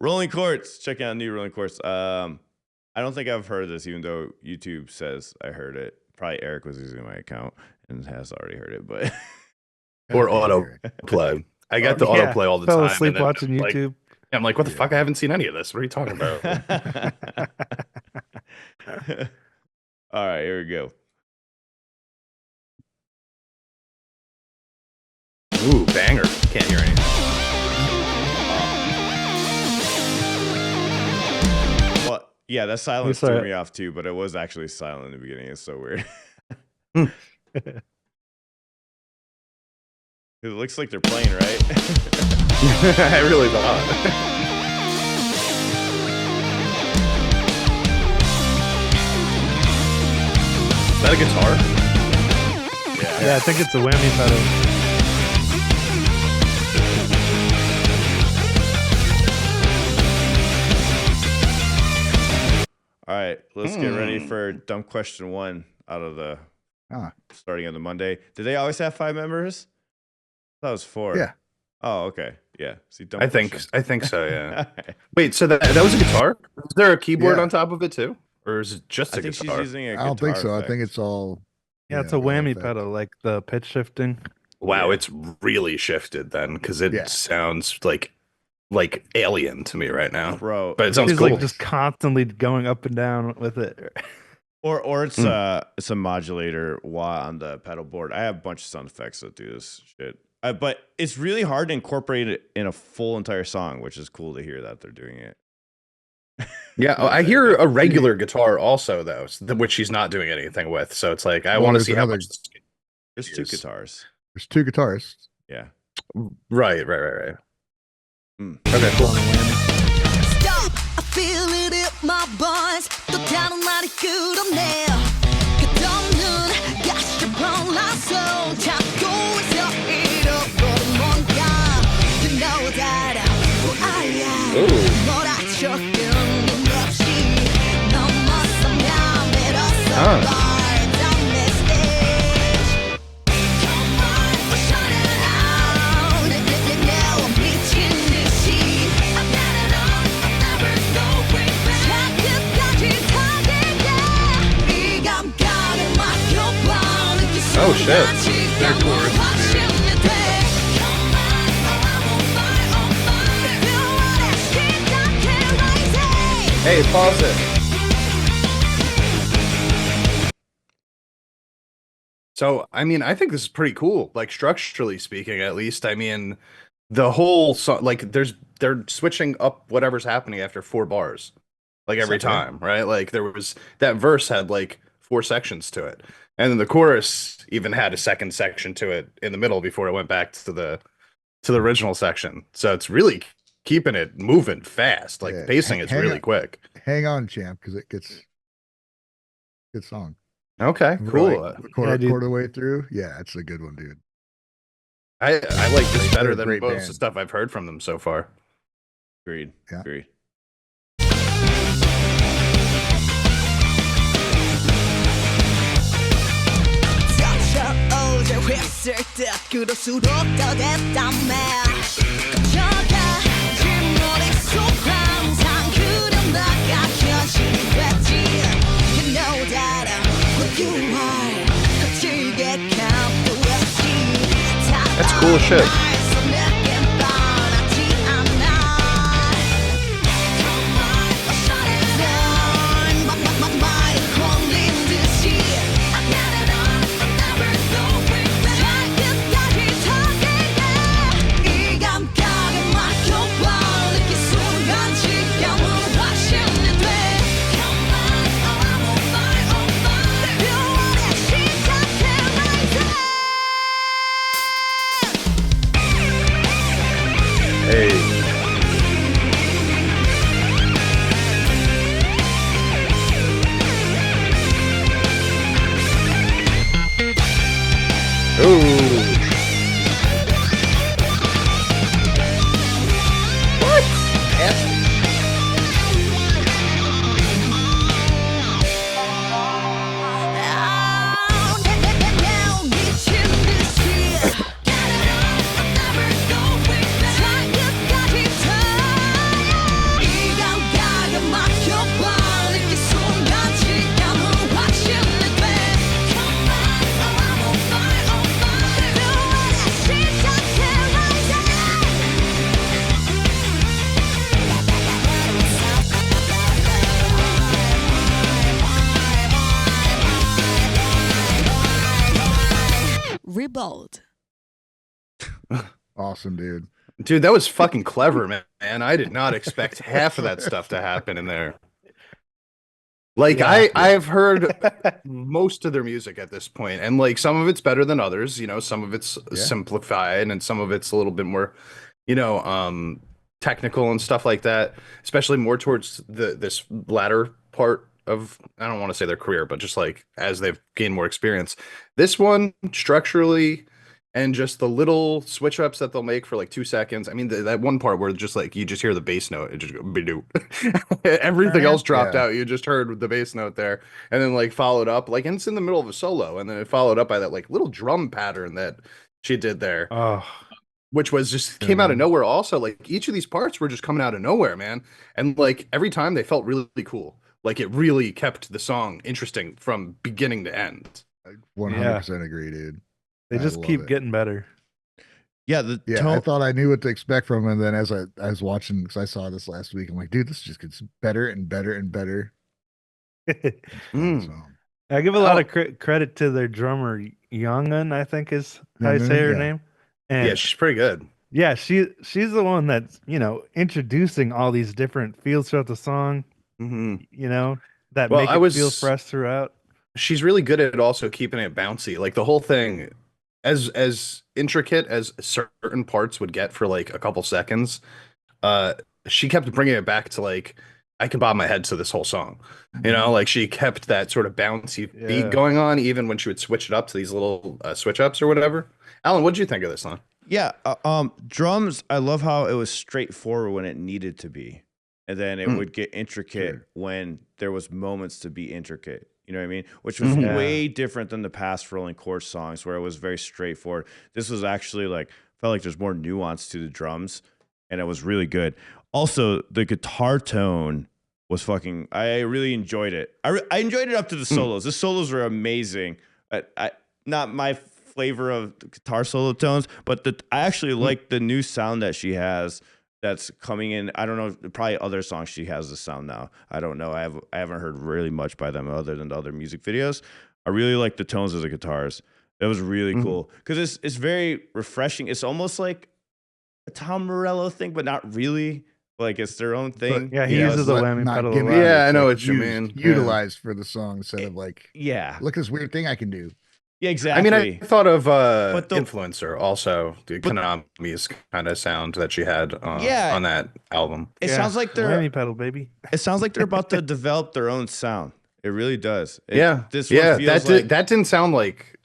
Rolling Quartz. Check out new Rolling Quartz. I don't think I've heard this, even though YouTube says I heard it. Probably Eric was using my account and has already heard it, but or autoplay. I got the autoplay all the time. Fell asleep watching YouTube. I'm like, what the fuck? I haven't seen any of this. What are you talking about? All right, here we go. Ooh, banger. Can't hear anything. Well, yeah, that silence threw me off too, but it was actually silent in the beginning. It's so weird. It looks like they're playing, right? I really thought. Is that a guitar? Yeah, I think it's a whammy pedal. All right, let's get ready for dumb question 1 out of the starting on the Monday. Did they always have 5 members? That was 4. Yeah. Oh, okay. Yeah. See, I think so. Yeah. Wait, so that was a guitar? Is there a keyboard on top of it too, or is it just a guitar? She's using a guitar I don't think so. effect. I think it's all. Yeah, it's a whammy pedal, like the pitch shifting. Wow, it's really shifted then, because it sounds like alien to me right now, bro. But it sounds She's cool. like just constantly going up and down with it. Or it's a modulator wah on the pedal board. I have a bunch of sound effects that do this shit. But it's really hard to incorporate it in a full entire song, which is cool to hear that they're doing it. Yeah, I hear a regular guitar also though, which she's not doing anything with. So it's like I want to see how much. There's 2 guitars. There's 2 guitarists. Yeah. Right. Okay, cool. Stop, I feel it in my bones. 또 다른 날이 끝없네. 끝없는 가시적한 라소 잡고 있어 잃어버린 뭔가. You know that I am. 몰아쳐 끊임 없이 넘어서면 밀어서 널 down the stage. Come on, shut it out. 내가 미친 듯이 I'm not at all, I'm never going back. 끝까지 타들게 이 감각을 맡겨봐. 느낄 수 Oh shit. They're chords. Hey, pause it. So, I mean, I think this is pretty cool. Like structurally speaking, at least. I mean, the whole song, like, they're switching up whatever's happening after 4 bars, like every time, right? Like there was that verse had like 4 sections to it, and then the chorus even had a second section to it in the middle before it went back to the original section. So it's really keeping it moving fast. Like pacing is really quick. Hang on, champ, because it gets good song. Okay, cool. Like, quarter way through. Yeah, it's a good one, dude. I like this better than most of band. the stuff I've heard from them so far. Agreed. Yeah. Agreed. 어제 했을 듯 그럴수록 더 됐다며 거쳐가 진 머릿속 항상 그려나가 현실이 됐지 You know that I'm who you are 거칠게 감도했지 That's cool as shit. RE.BOLD. Awesome, dude. Dude, that was fucking clever, man. I did not expect half of that stuff to happen in there. Like Yeah. I've heard most of their music at this point, and like some of it's better than others. You know, some of it's Yeah. simplified, and some of it's a little bit more, technical and stuff like that. Especially more towards this latter part of, I don't want to say their career, but just like as they've gained more experience. This one structurally, and just the little switch ups that they'll make for like 2 seconds. I mean, that one part where just like you just hear the bass note, it just go "Ba-doo." Everything else dropped Yeah. out. You just heard the bass note there, and then like followed up, like, and it's in the middle of a solo, and then it followed up by that like little drum pattern that she did there, Oh, which was just came out of nowhere. Also, like each of these parts were just coming out of nowhere, man, and like every time they felt really, really cool. Like it really kept the song interesting from beginning to end. I 100% agree, dude. they I just love keep it. getting better. Yeah, the Yeah, tone. I thought I knew what to expect from him, and then as I was watching, because I saw this last week, I'm like, dude, this just gets better and better and better. Mm. So, I give a lot of credit to their drummer, Youngun, I think is how you say her Yeah. name. And Yeah, she's pretty good. yeah, she's the one that's, introducing all these different feels throughout the song, Hmm. that Well, make it feel fresh throughout. She's really good at also keeping it bouncy. Like the whole thing, as intricate as certain parts would get for like a couple seconds, she kept bringing it back to like I can bob my head to this whole song. Like she kept that sort of bouncy Yeah. beat going on, even when she would switch it up to these little switch ups or whatever. Alan, what did you think of this song? Yeah, drums. I love how it was straightforward when it needed to be, and then it would get intricate Sure. when there was moments to be intricate. You know what I mean? Which was Mhm. way different than the past Rolling Quartz songs, where it was very straightforward. This was actually like felt like there's more nuance to the drums, and it was really good. Also, the guitar tone was fucking. I really enjoyed it. I enjoyed it up to the solos. The solos were amazing. Not my flavor of the guitar solo tones, but I actually like the new sound that she has that's coming in. I don't know, probably other songs she has this sound now. I don't know. I haven't heard really much by them other than the other music videos. I really like the tones of the guitars. It was really cool because it's very refreshing. It's almost like a Tom Morello thing, but not really. Like it's their own thing. Yeah, he You know, uses a But whammy not pedal a gimmicky. lot. Yeah, I It's know like what you mean. Yeah. Utilized for the song instead of like, Yeah. look at this weird thing I can do. Yeah, I exactly. mean, I thought of But the- Influencer also, the Konami's kind of sound that she had Yeah. on that album. It Yeah, sounds like they're whammy pedal, baby. it sounds like they're about to develop their own sound. It really does. This one Yeah, feels like that didn't sound like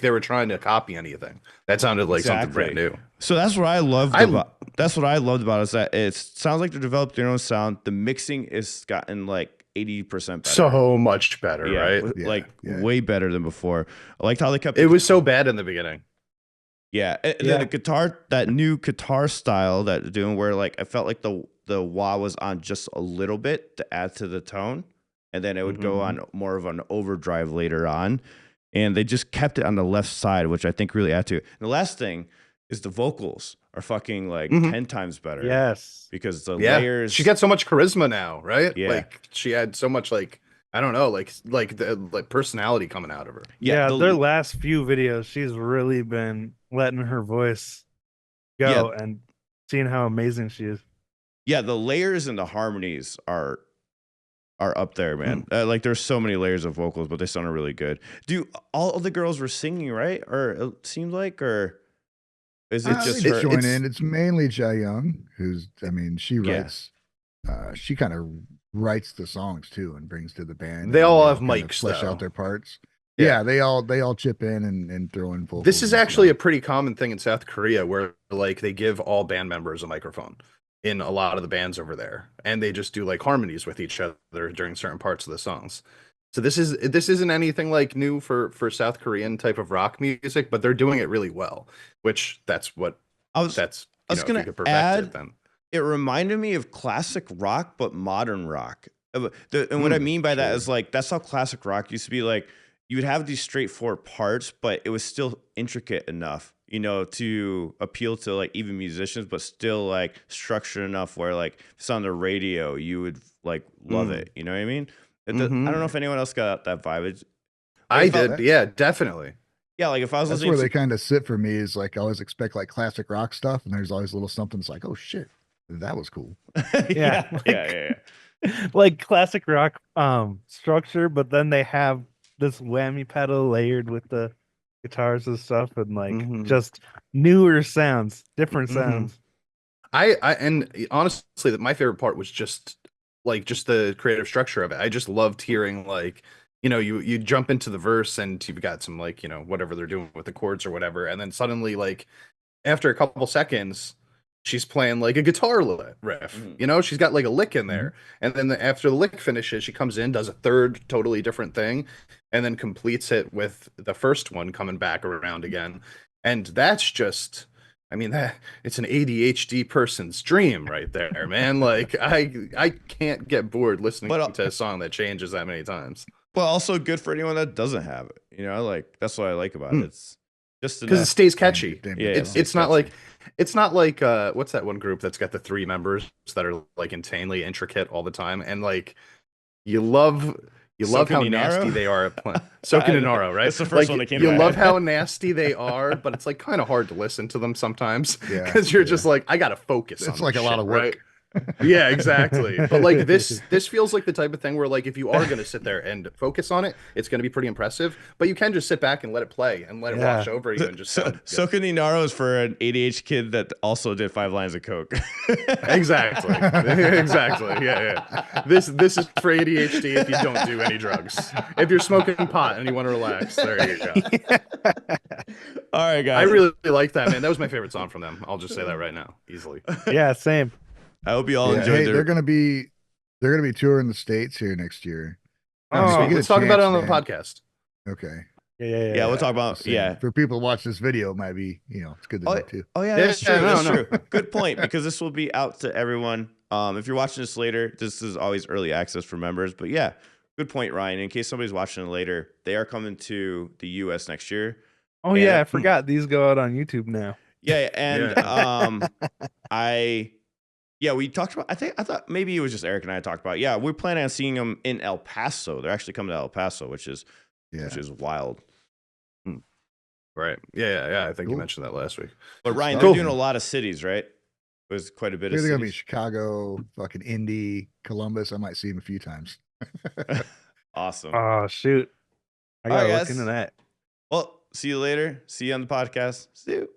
they were trying to copy anything. That sounded like something brand new. So that's what I loved I- about. That's what I loved about it, is that it sounds like they're developing their own sound. The mixing is gotten like 80% better. So much better, yeah, right? like Yeah. way better than before. I liked how they kept It was so bad in the beginning. Yeah, Yeah. the guitar, that new guitar style that they're doing, where like I felt like the wah was on just a little bit to add to the tone, and then it would go on more of an overdrive later on, and they just kept it on the left side, which I think really added to it. And the last thing is the vocals are fucking like 10 times better. Yes. because the Yeah, layers. she got so much charisma now, right? Yeah. Like she had so much like I don't know, like the personality coming out of her. Yeah, the- their last few videos, she's really been letting her voice go and seeing how amazing she is. Yeah, the layers and the harmonies are up there, man. Like there's so many layers of vocals, but they sounded really good. Do all of the girls were singing, right? Or it seemed like, or is it just they her? join in. It's mainly Jai Young, who's, I mean, she writes, she kind of writes the songs too and brings to the band. They and all they have kind of mics, flesh though. out their parts. Yeah. Yeah, they all chip in and throw in vocals. This is and actually a stuff. pretty common thing in South Korea where like they give all band members a microphone in a lot of the bands over there, and they just do like harmonies with each other during certain parts of the songs. So this isn't anything like new for South Korean type of rock music, but they're doing it really well, which that's what I was that's I was if gonna you could perfect add- it then. it reminded me of classic rock, but modern rock. And what I mean by that sure. is like that's how classic rock used to be. Like you would have these straightforward parts, but it was still intricate enough, you know, to appeal to like even musicians, but still like structured enough where like if it's on the radio, you would like love it. You know what I mean? I don't know if anyone else got that vibe. I felt- did, yeah, definitely. Yeah, like if I was That's listening where to they kind of sit for me. Is like I always expect like classic rock stuff, and there's always little something. It's like, oh shit, that was cool. yeah, like, yeah. like classic rock structure, but then they have this whammy pedal layered with the guitars and stuff, and like just newer sounds, different sounds. And honestly, my favorite part was just the creative structure of it. I just loved hearing like, you jump into the verse and you've got some like, whatever they're doing with the chords or whatever, and then suddenly like after a couple seconds she's playing like a guitar riff. She's got like a lick in there, and then after the lick finishes, she comes in, does a third totally different thing, and then completes it with the first one coming back around again. And that's just, I mean, that it's an ADHD person's dream right there, man. Like I can't get bored listening to a song that changes that many times. But also good for anyone that doesn't have it. Like that's what I like about it. It's just because it stays catchy. Yeah, it's not like what's that one group that's got the 3 members that are like insanely intricate all the time, and like you love how nasty they are at playing. Soken and Naro, right? It's the first one that came You to love how nasty they are, but it's like kind of hard to listen to them sometimes because you're just like, I gotta focus. It's on like a lot of work. Right? Yeah, exactly. But like this feels like the type of thing where like if you are gonna sit there and focus on it, it's gonna be pretty impressive. But you can just sit back and let it play and let it wash over you and just Soken and Naro is for an ADHD kid that also did 5 lines of coke. Exactly. Yeah. This is for ADHD if you don't do any drugs. If you're smoking pot and you want to relax, there you go. All right, guys. I really like that, man. That was my favorite song from them. I'll just say that right now, easily. Yeah, same. I hope you all enjoyed. Hey, they're gonna be touring the States here next year. Oh, let's talk about it on the podcast. Okay. Yeah. We'll talk about for people to watch this video. It might be it's good to know too. Oh yeah, that's true. That's true. Good point, because this will be out to everyone. If you're watching this later, this is always early access for members. But yeah, good point, Ryan. In case somebody's watching it later, they are coming to the U.S. next year. Oh yeah, I forgot these go out on YouTube now. Yeah, and we talked about. I thought maybe it was just Eric and I talked about. Yeah, we're planning on seeing them in El Paso. They're actually coming to El Paso, which is wild. Right. Yeah. I think you mentioned that last week. But Ryan, they're doing a lot of cities, right? It was quite a bit of cities. They're gonna be Chicago, fucking Indy, Columbus. I might see them a few times. Awesome. Oh shoot, I gotta look into that. Well, see you later. See you on the podcast. See you.